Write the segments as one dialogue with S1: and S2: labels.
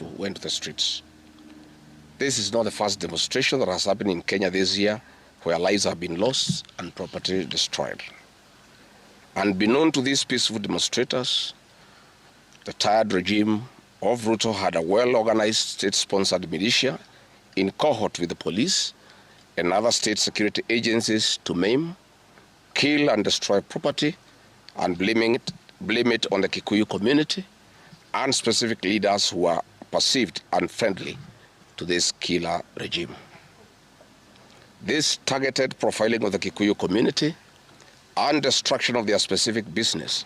S1: went to the streets. This is not the first demonstration that has happened in Kenya this year where lives have been lost and property destroyed. Unbeknown to these peaceful demonstrators, the tired regime of Ruto had a well-organized state-sponsored militia in cohort with the police and other state security agencies to maim, kill and destroy property and blame it on the Kikuyu community and specific leaders who are perceived unfriendly to this killer regime. This targeted profiling of the Kikuyu community and destruction of their specific business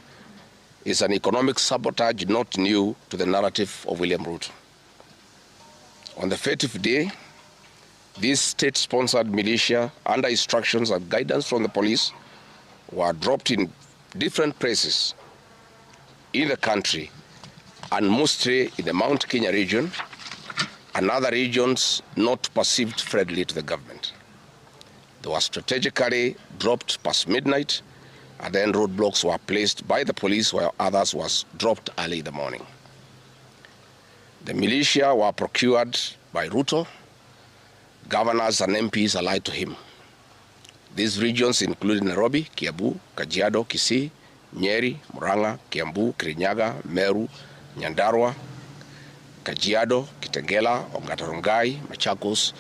S1: is an economic sabotage not new to the narrative of William Ruto. On the fative day, these state-sponsored militia, under instructions and guidance from the police, were dropped in different places in the country, and mostly in the Mount Kenya region and other regions not perceived friendly to the government. They were strategically dropped past midnight, and then roadblocks were placed by the police while others was dropped early in the morning. The militia were procured by Ruto. Governors and MPs allied to him. These regions include Nairobi, Kiambu, Kajiado, Kisii, Nyeri, Murang'a, Kiambu, Kirinyaga, Meru, Nyandarua, Kajiado, Kitengela, Ongata-Rongai, Machakos,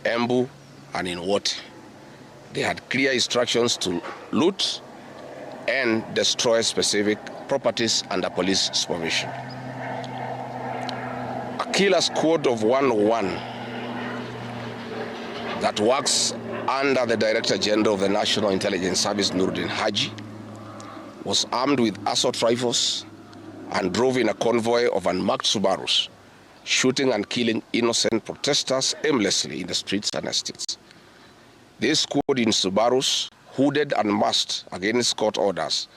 S1: Embu, and in Wote. They had clear instructions to loot and destroy specific properties under police supervision. A killer squad of 101 that works under the Director General of the National Intelligence Service, Nuruddin Haji, was armed with assault rifles and drove in a convoy of unmarked Subarus, shooting and killing innocent protesters aimlessly in the streets and estates. This squad in Subarus, hooded and masked against court orders,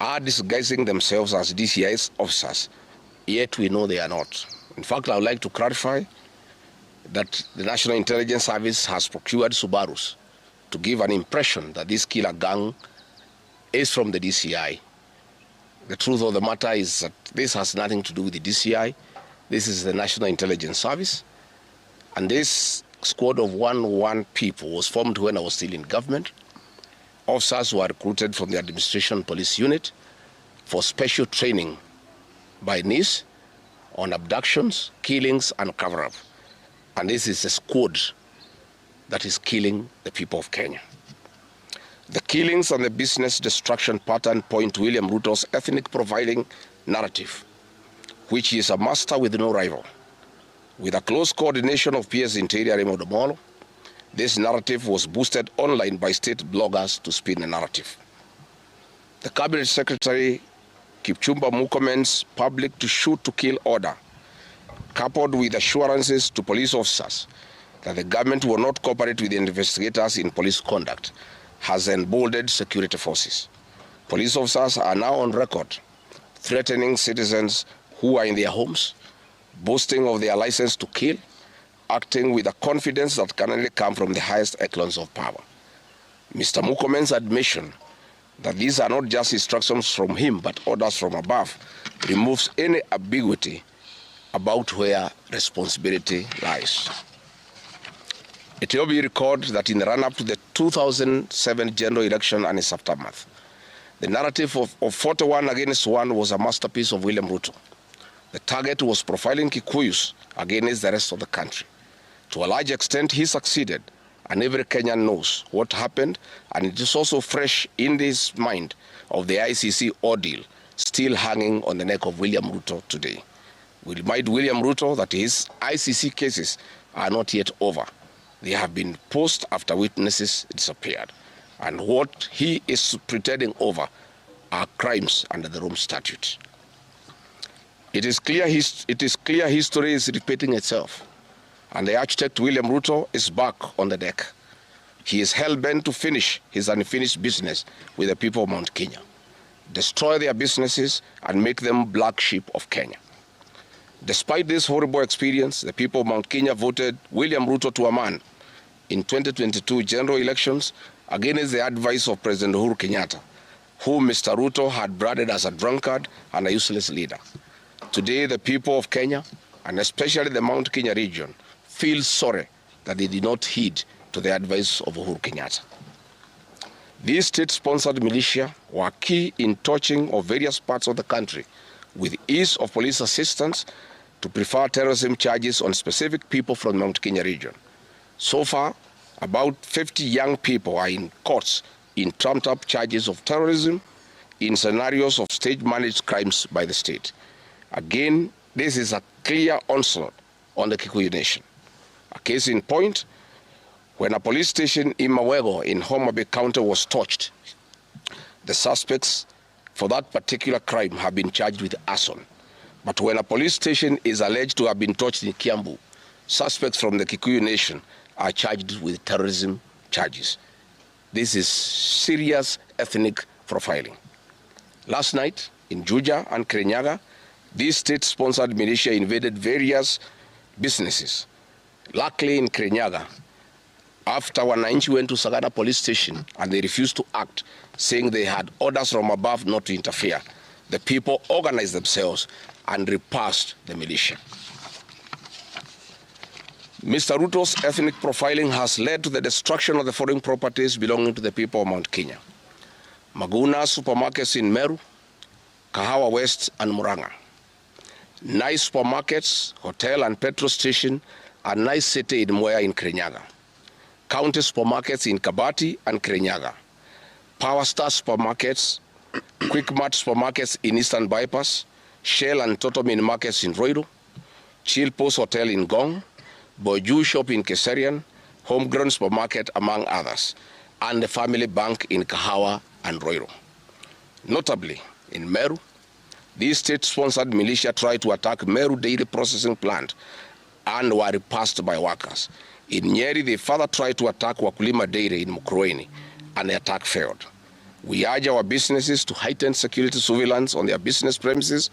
S1: are disguising themselves as DCI's officers, yet we know they are not. In fact, I would like to clarify that the National Intelligence Service has procured Subarus to give an impression that this killer gang is from the DCI. The truth of the matter is that this has nothing to do with the DCI. This is the National Intelligence Service. And this squad of 101 people was formed when I was still in government. Officers were recruited from the Administration Police Unit for special training by NIS on abductions, killings, and cover-up. And this is a squad that is killing the people of Kenya. The killings and the business destruction pattern point to William Ruto's ethnic profiling narrative, which is a master with no rival. With a close coordination of PS Interior Raymond Omolo, this narrative was boosted online by state bloggers to spin the narrative. The Cabinet Secretary Kipchumba Murkomen's public to shoot to kill order, coupled with assurances to police officers that the government will not cooperate with the investigators in police conduct, has emboldened security forces. Police officers are now on record threatening citizens who are in their homes, boasting of their license to kill, acting with a confidence that can only come from the highest echelons of power. Mr. Murkomen's admission that these are not just instructions from him but orders from above removes any ambiguity about where responsibility lies. It will be recalled that in the run-up to the 2007 general election and its aftermath, the narrative of 41 against 1 was a masterpiece of William Ruto. The target was profiling Kikuyus against the rest of the country. To a large extent, he succeeded, and every Kenyan knows what happened, and it is also fresh in his mind of the ICC ordeal still hanging on the neck of William Ruto today. We remind William Ruto that his ICC cases are not yet over. They have been posed after witnesses disappeared. And what he is pretending over are crimes under the Rome Statute. It is clear history is repeating itself. And the architect William Ruto is back on the deck. He is hell-bent to finish his unfinished business with the people of Mount Kenya, destroy their businesses and make them black sheep of Kenya. Despite this horrible experience, the people of Mount Kenya voted William Ruto to a man in 2022 general elections against the advice of President Uhuru Kenyatta, whom Mr. Ruto had branded as a drunkard and a useless leader. Today, the people of Kenya and especially the Mount Kenya region, feel sorry that they did not heed to the advice of Uhuru Kenyatta. These state-sponsored militia were key in touching of various parts of the country with ease of police assistance to prefer terrorism charges on specific people from the Mount Kenya region. So far, about 50 young people are in courts in trumped-up charges of terrorism in scenarios of state-managed crimes by the state. Again, this is a clear onslaught on the Kikuyu nation. A case in point, when a police station in Mawego in Homa Bay County was torched, the suspects for that particular crime have been charged with arson. But when a police station is alleged to have been torched in Kiambu, suspects from the Kikuyu nation are charged with terrorism charges. This is serious ethnic profiling. Last night, in Juja and Kirinyaga, these state-sponsored militia invaded various businesses. Luckily, in Kirinyaga, after Wananchi went to Sagada police station and they refused to act, saying they had orders from above not to interfere, the people organized themselves and repulsed the militia. Mr. Ruto's ethnic profiling has led to the destruction of the foreign properties belonging to the people of Mount Kenya. Maguna supermarkets in Meru, Kahawa West and Muranga. Nice supermarkets, hotel and petrol station, and nice city in Mwea in Kirinyaga. County supermarkets in Kabati and Kirinyaga. Power Star supermarkets, Quickmart supermarkets in Eastern Bypass, Shell and Totomin markets in Roido, Chill Post Hotel in Gong, Boju Shop in Keserian, Homegrown Supermarket among others, and the Family Bank in Kahawa and Roido. Notably, in Meru, these state-sponsored militia tried to attack Meru Dairy Processing Plant and were repulsed by workers. In Nyeri, they further tried to attack Wakulima Dairy in Mukurweni, and the attack failed. We urge our businesses to heighten security surveillance on their business premises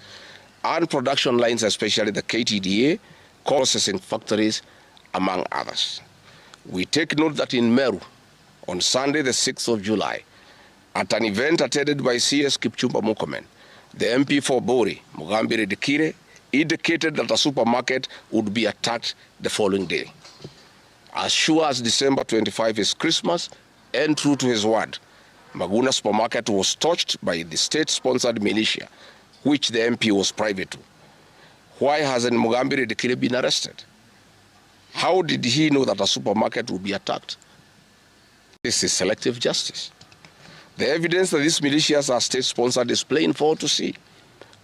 S1: and production lines, especially the KTDA, processing factories, among others. We take note that in Meru, on Sunday, the 6th of July, at an event attended by CS Kipchumba Murkomen, the MP for Bori, Mugambire Dikire, indicated that a supermarket would be attacked the following day. As sure as December 25 is Christmas, and true to his word, Maguna supermarket was torched by the state-sponsored militia, which the MP was private to. Why hasn't Mugambire Dikire been arrested? How did he know that a supermarket would be attacked? This is selective justice. The evidence that these militias are state-sponsored is plain for all to see.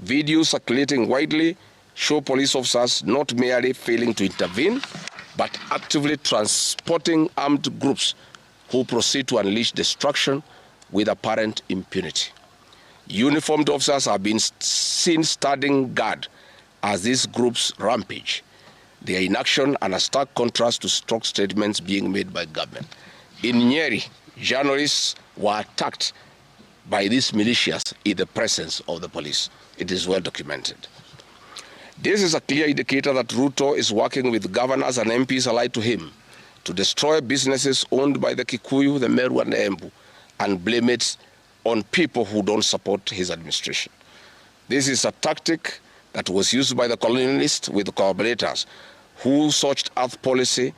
S1: Videos circulating widely show police officers not merely failing to intervene, but actively transporting armed groups who proceed to unleash destruction with apparent impunity. Uniformed officers have been seen standing guard as these groups rampage. Their inaction and a stark contrast to strong statements being made by government. In Nyeri, journalists were attacked by these militias in the presence of the police. It is well documented. This is a clear indicator that Ruto is working with governors and MPs allied to him to destroy businesses owned by the Kikuyu, the Meru and the Embu, and blame it on people who don't support his administration. This is a tactic that was used by the colonialists with collaborators who searched earth policy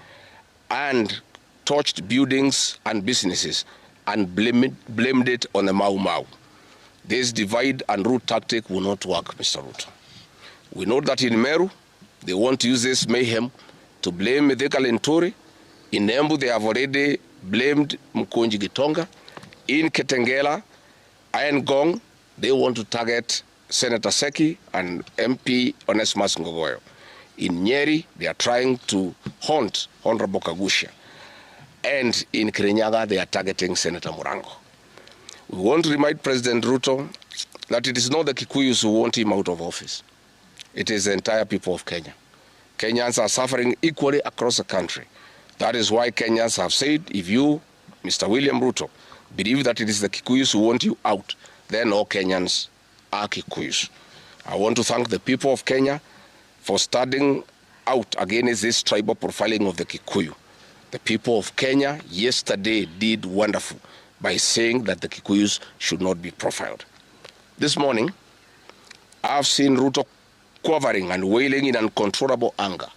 S1: and torched buildings and businesses and blamed it on the Mau Mau. This divide and rule tactic will not work, Mr. Ruto. We know that in Meru, they want to use this mayhem to blame Mithika Linturi. In Embu, they have already blamed Mkonji Gitonga. In Ketengela and Gong, they want to target Senator Seki and MP Onesmus Ngogoyo. In Nyeri, they are trying to haunt Honorable Kagusha. And in Kirinyaga, they are targeting Senator Murango. We want to remind President Ruto that it is not the Kikuyus who want him out of office. It is the entire people of Kenya. Kenyans are suffering equally across the country. That is why Kenyans have said, if you, Mr. William Ruto, believe that it is the Kikuyus who want you out, then all Kenyans are Kikuyus. I want to thank the people of Kenya for standing out against this tribal profiling of the Kikuyu. The people of Kenya yesterday did wonderful by saying that the Kikuyus should not be profiled. This morning, I've seen Ruto quivering and wailing in uncontrollable anger.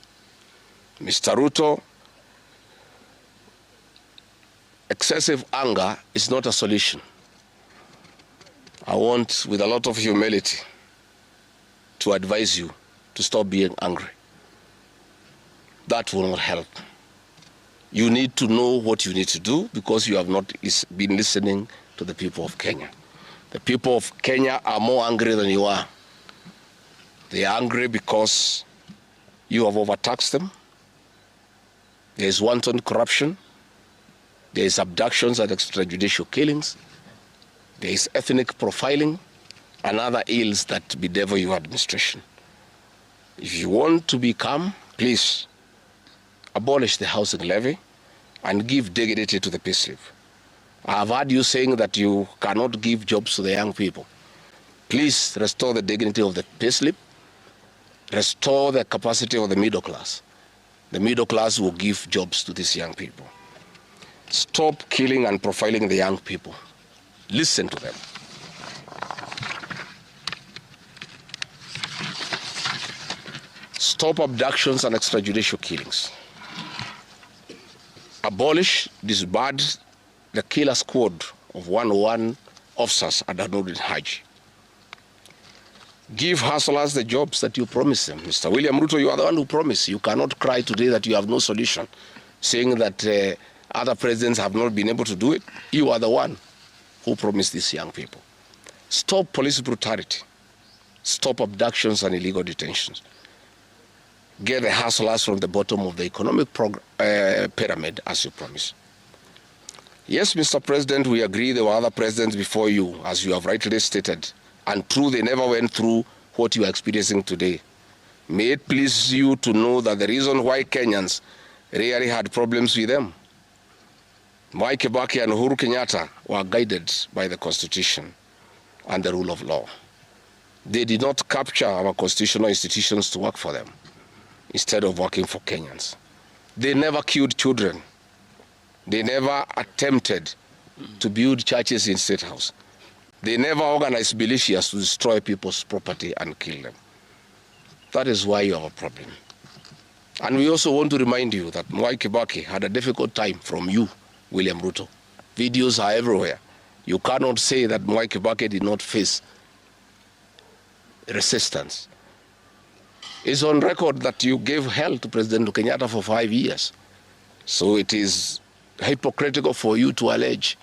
S1: Mr. Ruto, excessive anger is not a solution. I want, with a lot of humility, to advise you to stop being angry. That will not help. You need to know what you need to do because you have not been listening to the people of Kenya. The people of Kenya are more angry than you are. They are angry because you have overtaxed them. There is wanton corruption. There is abductions and extrajudicial killings. There is ethnic profiling and other ills that bedevil your administration. If you want to be calm, please abolish the housing levy and give dignity to the payslip. I have heard you saying that you cannot give jobs to the young people. Please restore the dignity of the payslip. Restore the capacity of the middle class. The middle class will give jobs to these young people. Stop killing and profiling the young people. Listen to them. Stop abductions and extrajudicial killings. Abolish, disband the killer squad of 101 officers at Nairobi. Give hustlers the jobs that you promised them. Mr. William Ruto, you are the one who promised. You cannot cry today that you have no solution, saying that other presidents have not been able to do it. You are the one who promised these young people. Stop police brutality. Stop abductions and illegal detentions. Get the hustlers from the bottom of the economic pyramid as you promised. Yes, Mr. President, we agree there were other presidents before you, as you have rightly stated, and true, they never went through what you are experiencing today. May it please you to know that the reason why Kenyans rarely had problems with them, Mwai Kibaki and Uhuru Kenyatta were guided by the Constitution and the rule of law. They did not capture our constitutional institutions to work for them, instead of working for Kenyans. They never killed children. They never attempted to build churches in State House. They never organized militias to destroy people's property and kill them. That is why you have a problem. And we also want to remind you that Mwai Kibaki had a difficult time from you, William Ruto. Videos are everywhere. You cannot say that Mwai Kibaki did not face resistance. It's on record that you gave hell to President Kenyatta for 5 years. So it is hypocritical for you to allege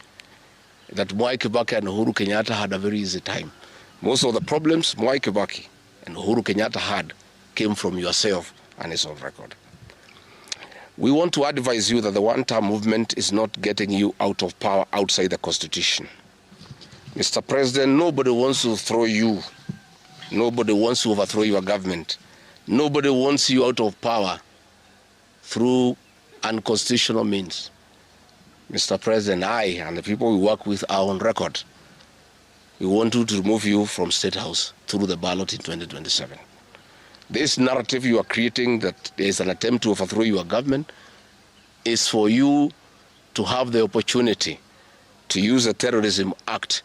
S1: that Mwai Kibaki and Uhuru Kenyatta had a very easy time. Most of the problems Mwai Kibaki and Uhuru Kenyatta had came from yourself, and it's on record. We want to advise you that the one-term movement is not getting you out of power outside the Constitution. Mr. President, nobody wants to throw you. Nobody wants to overthrow your government. Nobody wants you out of power through unconstitutional means. Mr. President, I and the people we work with are on record. We want you to remove you from State House through the ballot in 2027. This narrative you are creating that there is an attempt to overthrow your government is for you to have the opportunity to use the Terrorism Act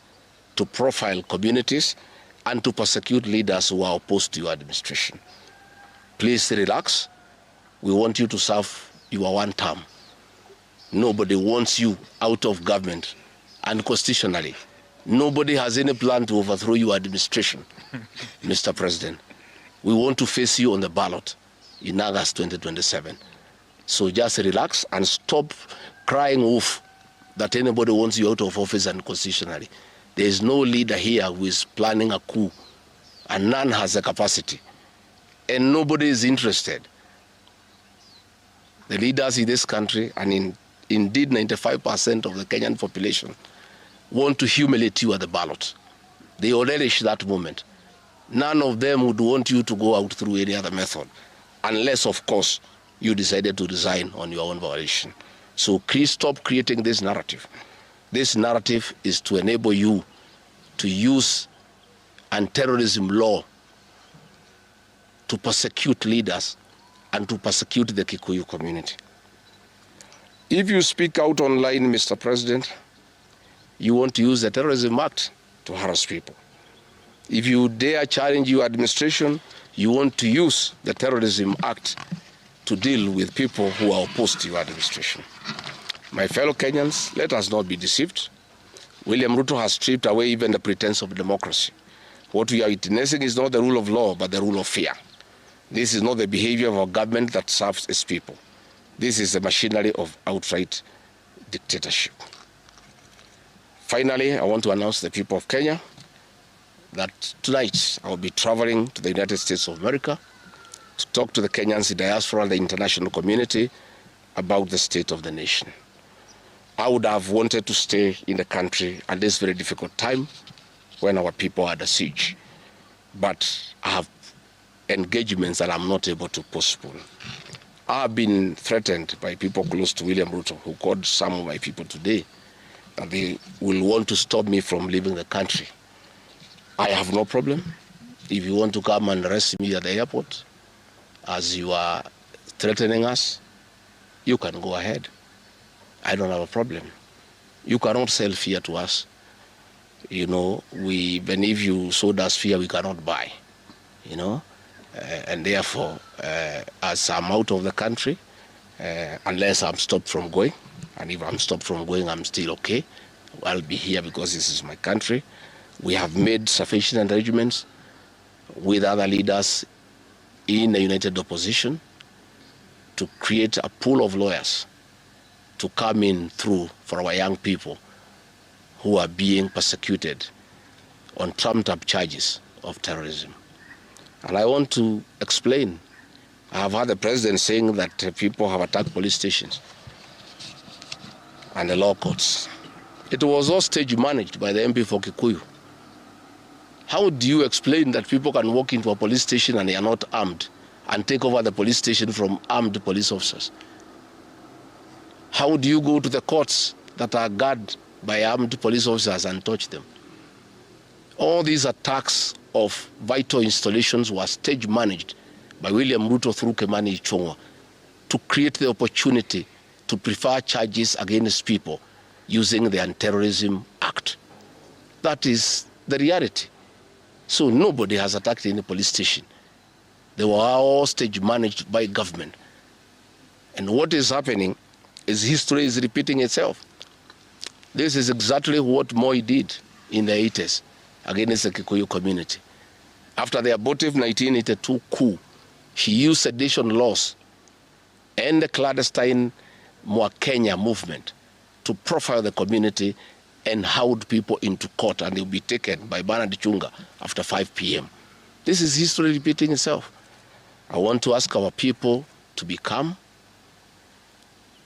S1: to profile communities and to persecute leaders who are opposed to your administration. Please relax. We want you to serve your one term. Nobody wants you out of government unconstitutionally. Nobody has any plan to overthrow your administration, Mr. President. We want to face you on the ballot in August 2027. So just relax and stop crying wolf that anybody wants you out of office unconstitutionally. There is no leader here who is planning a coup, and none has the capacity. And nobody is interested. The leaders in this country, and indeed 95% of the Kenyan population, want to humiliate you at the ballot. They relish that moment. None of them would want you to go out through any other method, unless, of course, you decided to resign on your own volition. So please stop creating this narrative. This narrative is to enable you to use anti-terrorism law to persecute leaders and to persecute the Kikuyu community. If you speak out online, Mr. President, you want to use the Terrorism Act to harass people. If you dare challenge your administration, you want to use the Terrorism Act to deal with people who are opposed to your administration. My fellow Kenyans, let us not be deceived. William Ruto has stripped away even the pretense of democracy. What we are witnessing is not the rule of law, but the rule of fear. This is not the behavior of a government that serves its people. This is the machinery of outright dictatorship. Finally, I want to announce to the people of Kenya that tonight I will be traveling to the United States of America to talk to the Kenyans in diaspora and the international community about the state of the nation. I would have wanted to stay in the country at this very difficult time when our people are under siege, but I have engagements that I'm not able to postpone. I have been threatened by people close to William Ruto, who called some of my people today, that they will want to stop me from leaving the country. I have no problem. If you want to come and arrest me at the airport, as you are threatening us, you can go ahead. I don't have a problem. You cannot sell fear to us. You know, even if you sold us fear, we cannot buy. You know, and therefore, as I'm out of the country, unless I'm stopped from going, and if I'm stopped from going, I'm still okay. I'll be here because this is my country. We have made sufficient arrangements with other leaders in the united opposition to create a pool of lawyers to come in through for our young people who are being persecuted on trumped-up charges of terrorism. And I want to explain. I have heard the president saying that people have attacked police stations and the law courts. It was all stage managed by the MP for Kikuyu. How do you explain that people can walk into a police station and they are not armed and take over the police station from armed police officers? How do you go to the courts that are guarded by armed police officers and touch them? All these attacks of vital installations were stage managed by William Ruto through Kimani Ichung'wah to create the opportunity to prefer charges against people using the Anti-Terrorism Act. That is the reality. So nobody has attacked any police station. They were all stage managed by government. And what is happening is history is repeating itself. This is exactly what Moi did in the 80s against the Kikuyu community. After the abortive 1982 coup, he used sedition laws and the clandestine Kenya movement to profile the community and hold people into court, and they'll be taken by Bernard Chunga after 5 p.m. This is history repeating itself. I want to ask our people to be calm,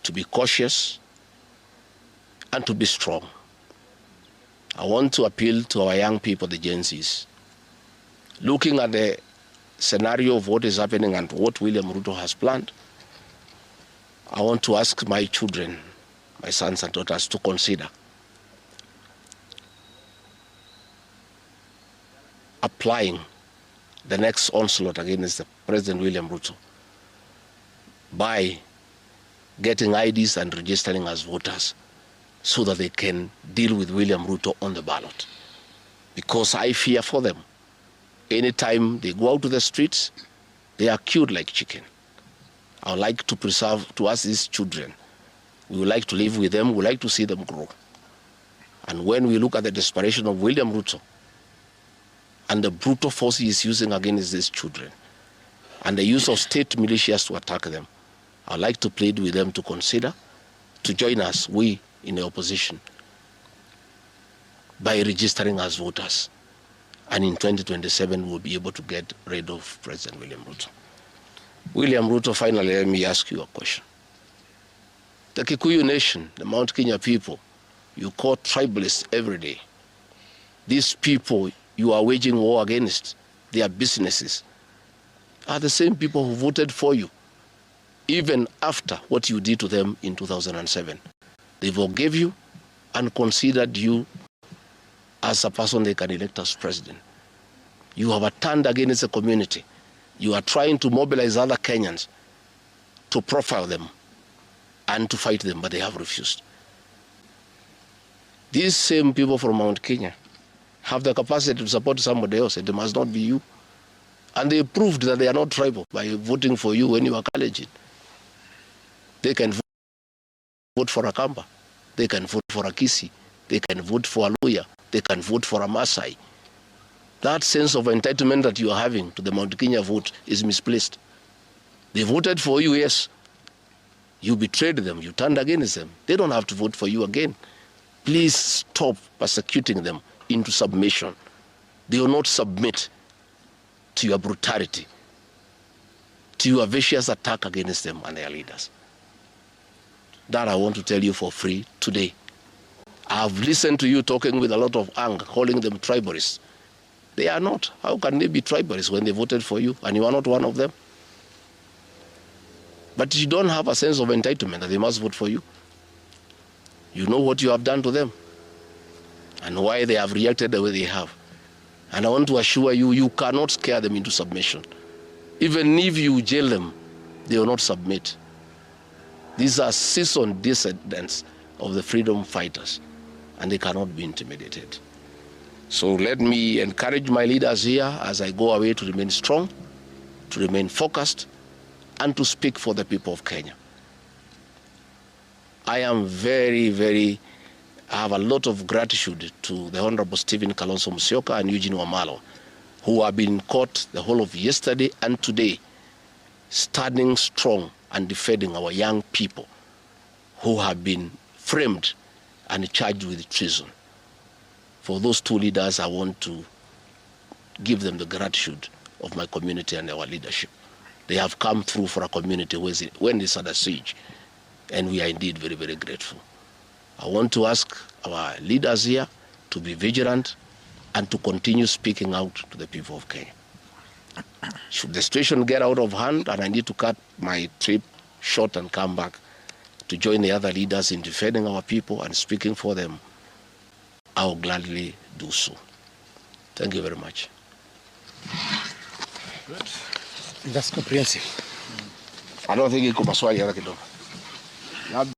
S1: to be cautious, and to be strong. I want to appeal to our young people, the Gen Zs. Looking at the scenario of what is happening and what William Ruto has planned, I want to ask my children, my sons and daughters, to consider applying the next onslaught against the President William Ruto by getting IDs and registering as voters so that they can deal with William Ruto on the ballot. Because I fear for them. Anytime they go out to the streets, they are killed like chicken. I would like to preserve to us these children. We would like to live with them. We would like to see them grow. And when we look at the desperation of William Ruto and the brutal force he is using against these children and the use of state militias to attack them, I would like to plead with them to consider, to join us, we in the opposition, by registering as voters. And in 2027, we'll be able to get rid of President William Ruto. William Ruto, finally, let me ask you a question. The Kikuyu nation, the Mount Kenya people, you call tribalists every day. These people you are waging war against, their businesses, are the same people who voted for you, even after what you did to them in 2007. They forgave you and considered you as a person they can elect as president. You have turned against the community. You are trying to mobilize other Kenyans to profile them and to fight them, but they have refused. These same people from Mount Kenya have the capacity to support somebody else. It must not be you. And they proved that they are not tribal by voting for you when you are Kalenjin. They can vote for a Kamba. They can vote for a Kisi. They can vote for a Luya. They can vote for a Maasai. That sense of entitlement that you are having to the Mount Kenya vote is misplaced. They voted for you, yes. You betrayed them. You turned against them. They don't have to vote for you again. Please stop persecuting them into submission. They will not submit to your brutality, to your vicious attack against them and their leaders. That I want to tell you for free today. I have listened to you talking with a lot of anger, calling them tribalists. They are not. How can they be tribalists when they voted for you and you are not one of them? But you don't have a sense of entitlement that they must vote for you. You know what you have done to them and why they have reacted the way they have. And I want to assure you, you cannot scare them into submission. Even if you jail them, they will not submit. These are seasoned descendants of the freedom fighters, and they cannot be intimidated. So let me encourage my leaders here as I go away to remain strong, to remain focused, and to speak for the people of Kenya. I am I have a lot of gratitude to the Honorable Stephen Kalonzo Musyoka and Eugene Wamalwa, who have been in court the whole of yesterday and today, standing strong and defending our young people who have been framed and charged with treason. For those two leaders, I want to give them the gratitude of my community and our leadership. They have come through for a community when it's under siege, and we are indeed very, very grateful. I want to ask our leaders here to be vigilant and to continue speaking out to the people of Kenya. Should the situation get out of hand and I need to cut my trip short and come back to join the other leaders in defending our people and speaking for them, I will gladly do so. Thank you very much.
S2: Good. That's comprehensive.
S1: I don't think iko maswali hata kidogo.